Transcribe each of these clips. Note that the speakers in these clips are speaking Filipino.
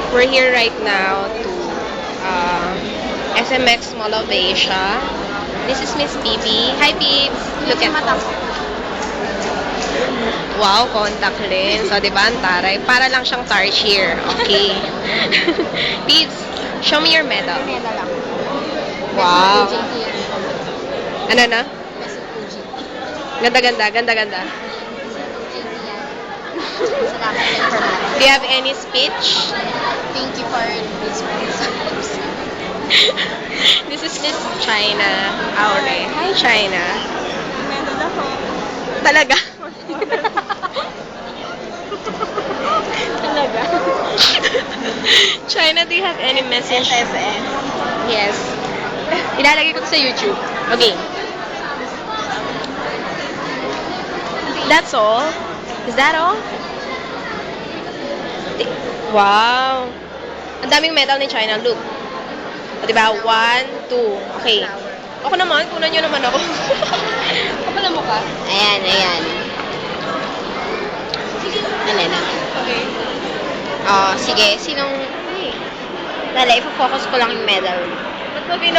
We're here right now to SMX Mall of Asia. This is Miss Bibi. Hi, Bibs. Look at us. Wow, contact lens. So, di ba, ang taray? Para lang siyang tarsier. Okay. Bibs, show me your medal. Medal lang. Wow. Ano na? Best Fuji. Ganda-ganda, ganda-ganda. Salamat sa information. Do you have any speech? Thank you for this sponsors. This is Miss China Aure. Hi, China. Medal ako. Talaga? Talaga. China, do you have any message? SSS. Yes. Ilalagay ko to sa YouTube. Okay. That's all? Is that all? Wow. Ang daming medal ni China. Look. O, diba? 1, 2. Okay. Ako naman. Kunan nyo naman ako. Kapal ang mukha. Ayan, ayan. Ano na? Okay. Oh, sige. Sinong... Dali, ipo-focus ko lang yung medal. Ba't ba pino?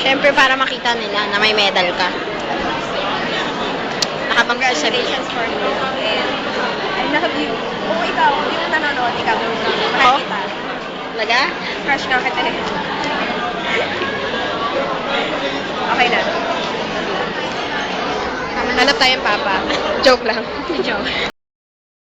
Siyempre, para makita nila na may medal ka. Congratulations for you. And I love you. Oo, ikaw. Yung nanonood, ikaw. Oh? Mahal kita. Talaga? Crush ka kita. Okay na. Hanap tayong papa. Joke lang. Joke.